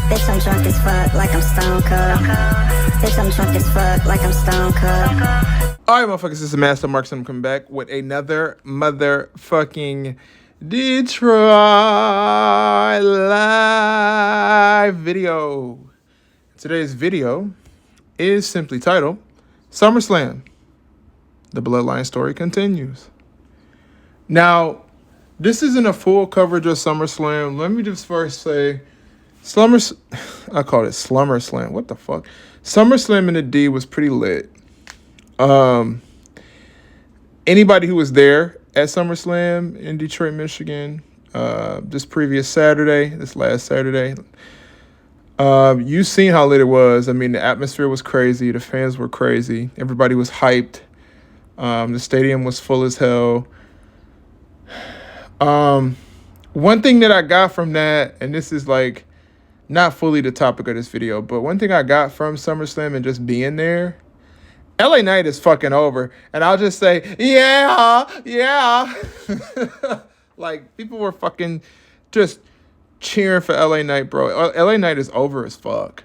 Bitch, I'm drunk as fuck, like I'm stone cold. Bitch, I'm drunk as fuck, like I'm stone cold. All right, motherfuckers, this is Master Marks, and I'm coming back with another motherfucking Detroit live video. Today's video is simply titled Summerslam. The Bloodline story continues. Now, this isn't a full coverage of SummerSlam. Let me just first say, I called it Slummerslam. What the fuck? SummerSlam in the D was pretty lit. Anybody who was there at SummerSlam in Detroit, Michigan, this last Saturday, you've seen how lit it was. I mean, the atmosphere was crazy. The fans were crazy. Everybody was hyped. The stadium was full as hell. One thing that I got from that, and this is like not fully the topic of this video, but one thing I got from SummerSlam and just being there, LA Knight is fucking over. And I'll just say, yeah. Like, people were fucking just cheering for LA Knight, bro. LA Knight is over as fuck.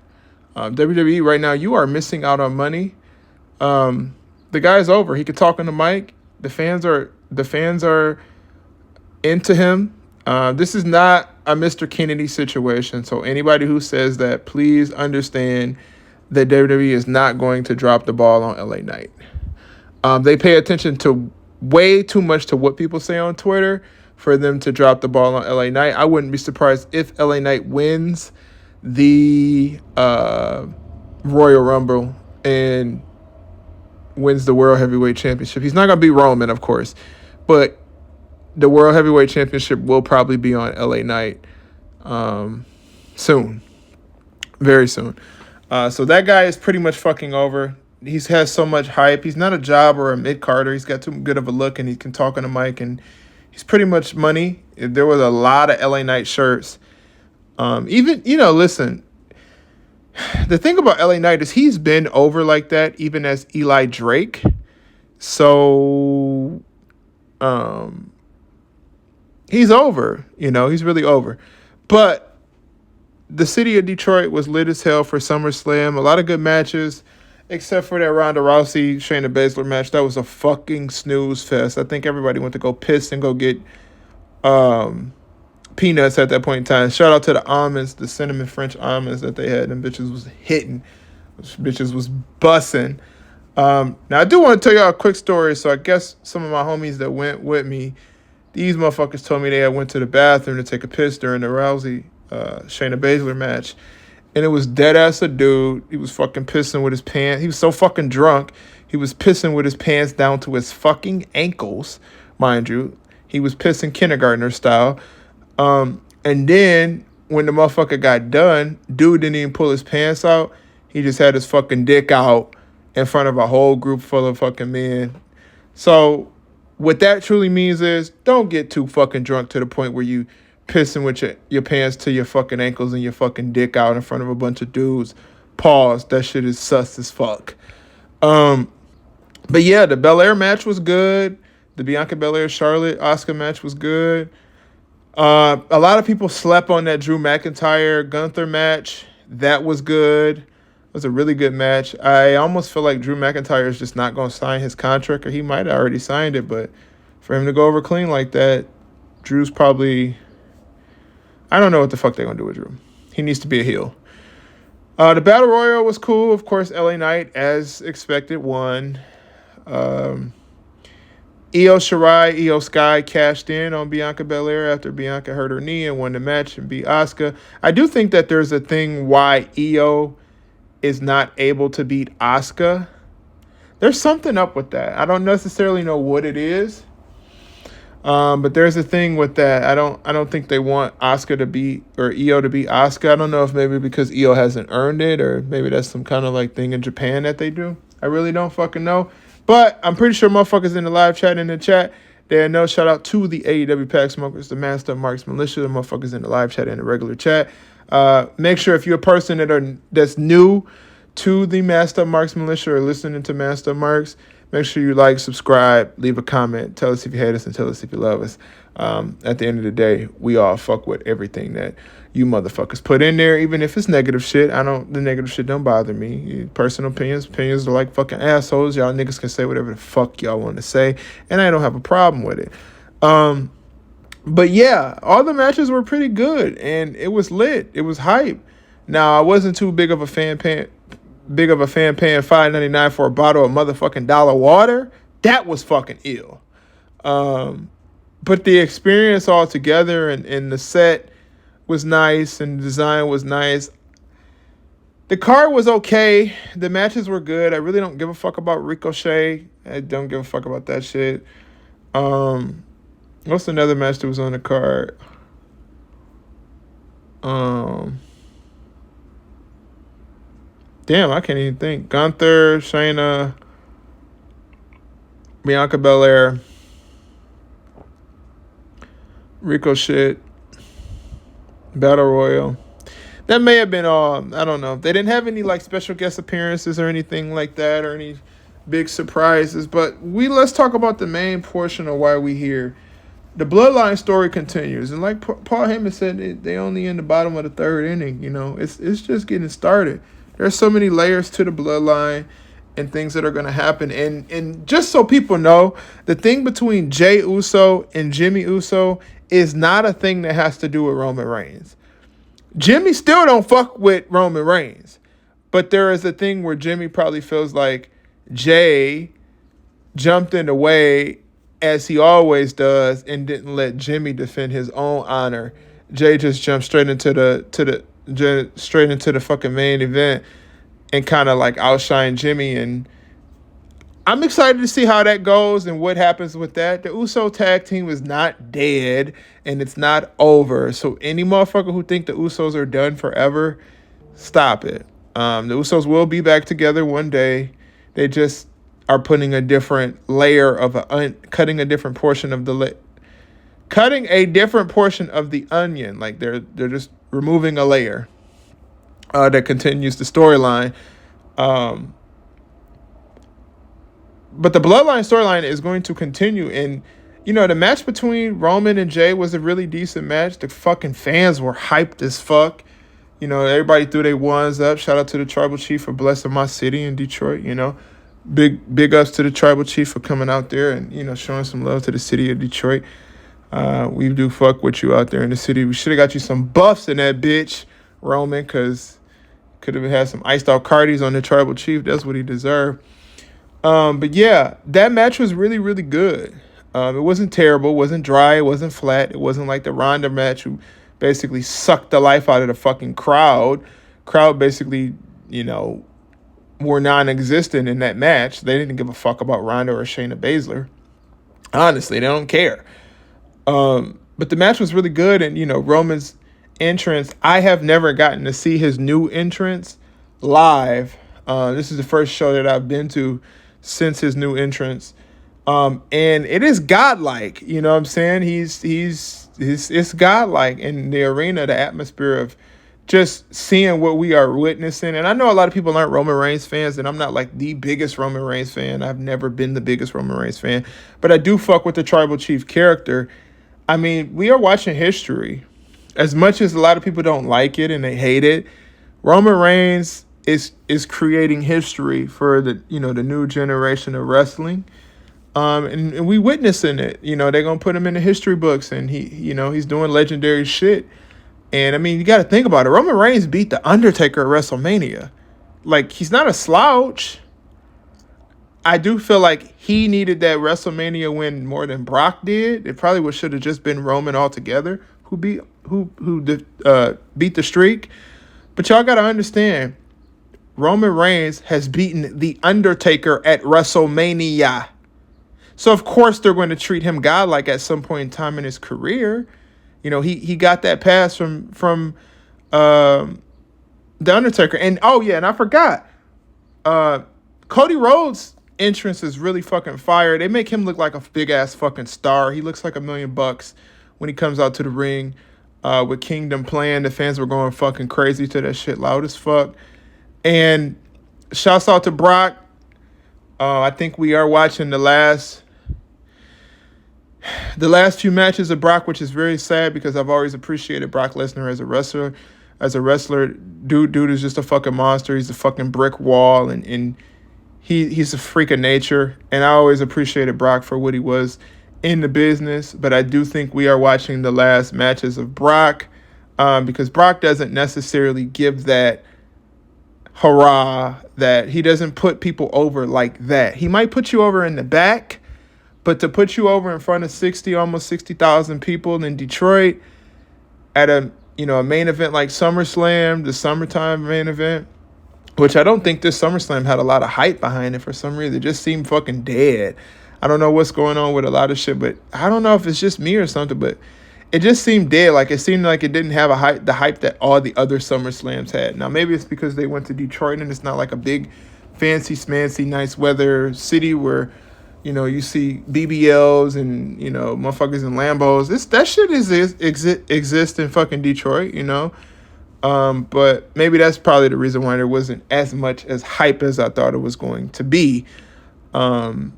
WWE right now, you are missing out on money. The guy's over. He can talk on the mic. The fans are into him. This is not a Mr. Kennedy situation. So anybody who says that, please understand that WWE is not going to drop the ball on LA Knight. They pay attention to way too much to what people say on Twitter for them to drop the ball on LA Knight. I wouldn't be surprised if LA Knight wins the Royal Rumble and wins the World Heavyweight Championship. He's not going to be Roman, of course, but the World Heavyweight Championship will probably be on LA Knight soon. Very soon. So that guy is pretty much fucking over. He has so much hype. He's not a job or a mid-carder. He's got too good of a look, and he can talk on the mic, and he's pretty much money. There was a lot of LA Knight shirts. Listen, the thing about LA Knight is he's been over like that even as Eli Drake. So he's over. He's really over. But the city of Detroit was lit as hell for SummerSlam. A lot of good matches, except for that Ronda Rousey, Shayna Baszler match. That was a fucking snooze fest. I think everybody went to go piss and go get peanuts at that point in time. Shout out to the almonds, the cinnamon French almonds that they had. Them bitches was hitting. Those bitches was bussing. Now, I do want to tell y'all a quick story. So I guess some of my homies that went with me, these motherfuckers told me they had went to the bathroom to take a piss during the Rousey Shayna Baszler match, and it was dead ass a dude. He was fucking pissing with his pants. He was so fucking drunk, he was pissing with his pants down to his fucking ankles, mind you. He was pissing kindergartner style. And then when the motherfucker got done, dude didn't even pull his pants out. He just had his fucking dick out in front of a whole group full of fucking men. So what that truly means is, don't get too fucking drunk to the point where you pissing with your pants to your fucking ankles and your fucking dick out in front of a bunch of dudes. Pause. That shit is sus as fuck. But yeah, the Belair match was good. The Bianca Belair Charlotte Asuka match was good. A lot of people slept on that Drew McIntyre Gunther match. That was good. It was a really good match. I almost feel like Drew McIntyre is just not going to sign his contract, or he might have already signed it, but for him to go over clean like that, Drew's probably, I don't know what the fuck they're going to do with Drew. He needs to be a heel. The Battle Royal was cool. Of course, LA Knight, as expected, won. Io Shirai, Io Sky cashed in on Bianca Belair after Bianca hurt her knee and won the match and beat Asuka. I do think that there's a thing why Io is not able to beat Asuka. There's something up with that. I don't necessarily know what it is. But there's a thing with that. I don't think they want Asuka to beat, or Io to beat Asuka. I don't know if maybe because Io hasn't earned it, or maybe that's some kind of like thing in Japan that they do. I really don't fucking know. But I'm pretty sure motherfuckers in the live chat, they know. Shout out to the AEW Pack Smokers, the Master Marks Militia, the motherfuckers in the live chat and the regular chat. Make sure if you're a person that's new to the Master Marks Militia or listening to Master Marks, Make sure you like, subscribe, leave a comment. Tell us if you hate us and tell us if you love us. At the end of the day, we all fuck with everything that you motherfuckers put in there, even if it's negative shit. The negative shit don't bother me. Personal opinions are like fucking assholes. Y'all niggas can say whatever the fuck y'all want to say, and I don't have a problem with it. But yeah, all the matches were pretty good, and it was lit. It was hype. Now, I wasn't too big of a fan paying $5.99 for a bottle of motherfucking dollar water. That was fucking ill. But the experience altogether and the set was nice and the design was nice. The card was okay. The matches were good. I really don't give a fuck about Ricochet. I don't give a fuck about that shit. What's another match that was on the card? Damn, I can't even think. Gunther, Shayna, Bianca Belair, Ricochet, Battle Royal. That may have been all. I don't know. They didn't have any like special guest appearances or anything like that, or any big surprises. But let's talk about the main portion of why we here. The Bloodline story continues, and like Paul Heyman said, they only in the bottom of the third inning. You know, it's just getting started. There's so many layers to the Bloodline and things that are going to happen. And just so people know, the thing between Jey Uso and Jimmy Uso is not a thing that has to do with Roman Reigns. Jimmy still don't fuck with Roman Reigns. But there is a thing where Jimmy probably feels like Jey jumped in the way, as he always does, and didn't let Jimmy defend his own honor. Jey just jumped straight into the fucking main event and kind of like outshine Jimmy. And I'm excited to see how that goes and what happens with that. The Uso tag team is not dead and it's not over. So any motherfucker who think the Usos are done forever, stop it. The Usos will be back together one day. They just are putting a different layer of cutting a different portion of the onion. Like they're just removing a layer that continues the storyline. But the Bloodline storyline is going to continue. And, you know, the match between Roman and Jey was a really decent match. The fucking fans were hyped as fuck. You know, everybody threw their ones up. Shout out to the Tribal Chief for blessing my city in Detroit, you know. Big ups to the Tribal Chief for coming out there and, you know, showing some love to the city of Detroit. We do fuck with you out there in the city. We should have got you some buffs in that bitch, Roman, because could have had some iced out Cardis on the Tribal Chief. That's what he deserved. But yeah, that match was really, really good. It wasn't terrible. It wasn't dry. It wasn't flat. It wasn't like the Ronda match who basically sucked the life out of the fucking crowd. Crowd basically, you know, were non-existent in that match. They didn't give a fuck about Ronda or Shayna Baszler. Honestly, they don't care. But the match was really good. And, you know, Roman's entrance, I have never gotten to see his new entrance live. This is the first show that I've been to since his new entrance. And it is godlike, you know what I'm saying? It's godlike in the arena, the atmosphere of just seeing what we are witnessing. And I know a lot of people aren't Roman Reigns fans, and I'm not like the biggest Roman Reigns fan. I've never been the biggest Roman Reigns fan, but I do fuck with the Tribal Chief character. I mean, we are watching history. As much as a lot of people don't like it and they hate it, Roman Reigns is creating history for the new generation of wrestling. And we witnessing it. You know, they're gonna put him in the history books, and he's doing legendary shit. And I mean, you got to think about it. Roman Reigns beat The Undertaker at WrestleMania. Like, he's not a slouch. I do feel like he needed that WrestleMania win more than Brock did. It probably should have just been Roman altogether who beat the streak. But y'all got to understand, Roman Reigns has beaten The Undertaker at WrestleMania. So, of course, they're going to treat him godlike at some point in time in his career. You know, he got that pass from The Undertaker. And, oh, yeah, and I forgot. Cody Rhodes' entrance is really fucking fire. They make him look like a big-ass fucking star. He looks like $1 million when he comes out to the ring with Kingdom playing. The fans were going fucking crazy to that shit, loud as fuck. And shouts out to Brock. I think we are watching the last few matches of Brock, which is very sad because I've always appreciated Brock Lesnar as a wrestler. As a wrestler, dude is just a fucking monster. He's a fucking brick wall, and he's a freak of nature. And I always appreciated Brock for what he was in the business. But I do think we are watching the last matches of Brock because Brock doesn't necessarily give that hurrah, that he doesn't put people over like that. He might put you over in the back, but to put you over in front of almost 60,000 people in Detroit at a main event like SummerSlam, the summertime main event, which I don't think this SummerSlam had a lot of hype behind it for some reason. It just seemed fucking dead. I don't know what's going on with a lot of shit, but I don't know if it's just me or something, but it just seemed dead. Like it seemed like it didn't have the hype that all the other SummerSlams had. Now maybe it's because they went to Detroit and it's not like a big fancy schmancy nice weather city where you see BBLs and motherfuckers in Lambos. That shit exists in fucking Detroit, but maybe that's probably the reason why there wasn't as much as hype as I thought it was going to be. And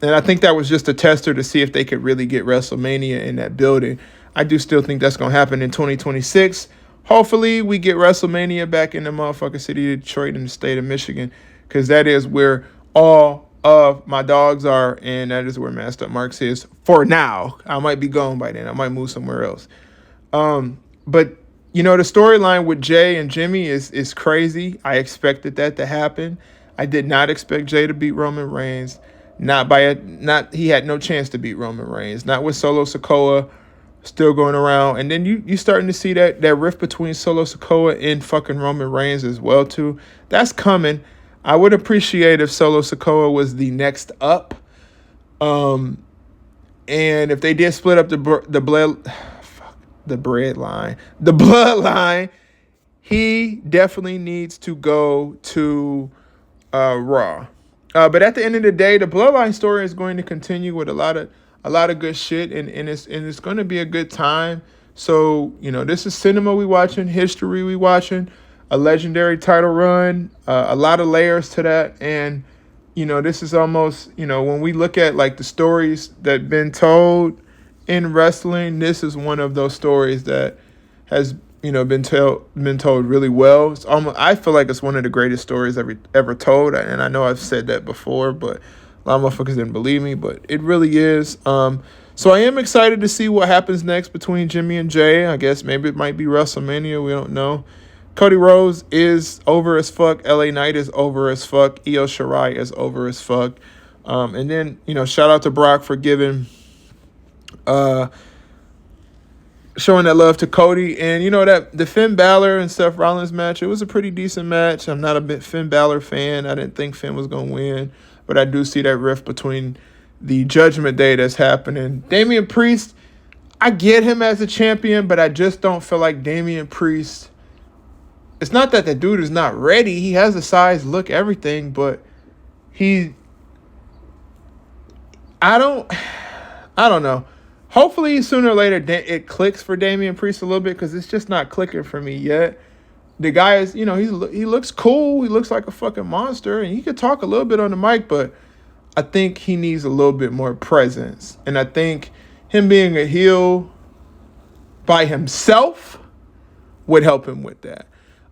I think that was just a tester to see if they could really get WrestleMania in that building. I do still think that's going to happen in 2026. Hopefully we get WrestleMania back in the motherfucking city of Detroit in the state of Michigan, because that is where all of my dogs are, and that is where Masked Up Marks is for now. I might be gone by then. I might move somewhere else. But the storyline with Jay and Jimmy is crazy. I expected that to happen. I did not expect Jay to beat Roman Reigns. He had no chance to beat Roman Reigns. Not with Solo Sikoa still going around. And then you starting to see that rift between Solo Sikoa and fucking Roman Reigns as well too. That's coming. I would appreciate if Solo Sikoa was the next up. And if they did split up the bloodline, he definitely needs to go to Raw. But at the end of the day, the bloodline story is going to continue with a lot of good shit, and it's going to be a good time. So this is cinema we watching, history we watching, a legendary title run, a lot of layers to that, and this is almost when we look at like the stories that been told in wrestling, this is one of those stories that has been told really well. It's almost, I feel like it's one of the greatest stories ever told, and I know I've said that before, but a lot of motherfuckers didn't believe me, but it really is. So I am excited to see what happens next between Jimmy and Jay. I guess maybe it might be WrestleMania. We don't know. Cody Rose is over as fuck. LA Knight is over as fuck. Io Shirai is over as fuck. And then shout out to Brock for showing that love to Cody. And that the Finn Balor and Seth Rollins match, it was a pretty decent match. I'm not a big Finn Balor fan. I didn't think Finn was going to win, but I do see that rift between the Judgment Day that's happening. Damian Priest, I get him as a champion, but I just don't feel like Damian Priest, it's not that the dude is not ready. He has the size, look, everything, but I don't know. Hopefully, sooner or later, it clicks for Damian Priest a little bit, because it's just not clicking for me yet. The guy is, he looks cool. He looks like a fucking monster, and he could talk a little bit on the mic, but I think he needs a little bit more presence. And I think him being a heel by himself would help him with that.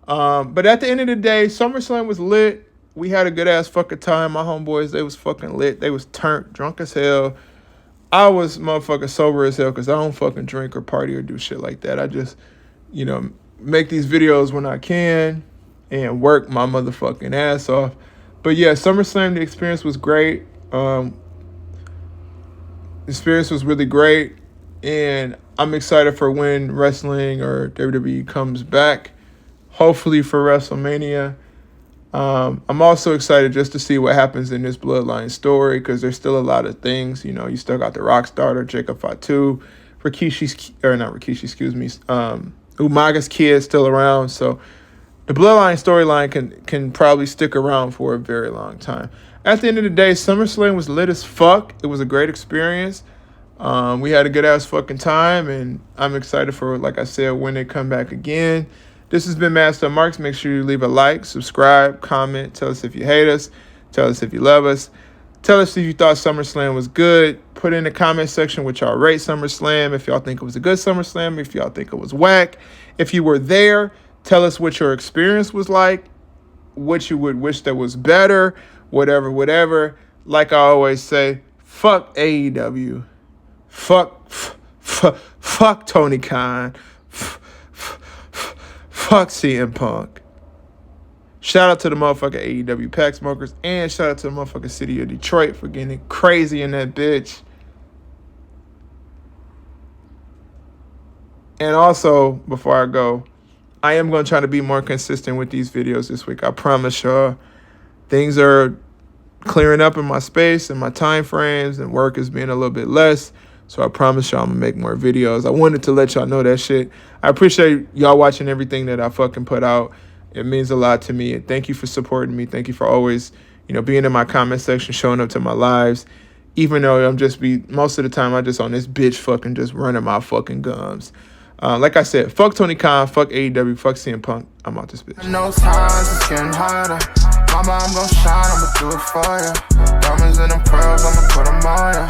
But at the end of the day, SummerSlam was lit. We had a good ass fucking time. My homeboys, they was fucking lit. They was turned, drunk as hell. I was motherfucking sober as hell because I don't fucking drink or party or do shit like that. I just, make these videos when I can and work my motherfucking ass off. But yeah, SummerSlam, the experience was great. The experience was really great. And I'm excited for when wrestling or WWE comes back. Hopefully for WrestleMania. I'm also excited just to see what happens in this Bloodline story, because there's still a lot of things. You still got the Rock starter, Jacob Fatu, Umaga's kid still around. So the Bloodline storyline can probably stick around for a very long time. At the end of the day, SummerSlam was lit as fuck. It was a great experience. We had a good ass fucking time, and I'm excited for, like I said, when they come back again. This has been Masked Up Marks. Make sure you leave a like, subscribe, comment, tell us if you hate us. Tell us if you love us. Tell us if you thought SummerSlam was good. Put in the comment section what y'all rate SummerSlam. If y'all think it was a good SummerSlam. If y'all think it was whack. If you were there, tell us what your experience was like. What you would wish that was better. Whatever. Like I always say, fuck AEW. Fuck Tony Khan. Fuck CM Punk. Shout out to the motherfucking AEW pack smokers. And shout out to the motherfucking city of Detroit for getting crazy in that bitch. And also, before I go, I am going to try to be more consistent with these videos this week. I promise y'all. Things are clearing up in my space and my time frames, and work is being a little bit less. So I promise y'all I'm going to make more videos. I wanted to let y'all know that shit. I appreciate y'all watching everything that I fucking put out. It means a lot to me. And thank you for supporting me. Thank you for always, being in my comment section, showing up to my lives. Even though most of the time I just on this bitch fucking just running my fucking gums. Like I said, fuck Tony Khan, fuck AEW, fuck CM Punk. I'm out this bitch. No times, it's getting harder. Mama, I'm gon' shine, I'ma do it for ya. Diamonds and them pearls, I'ma put them on ya.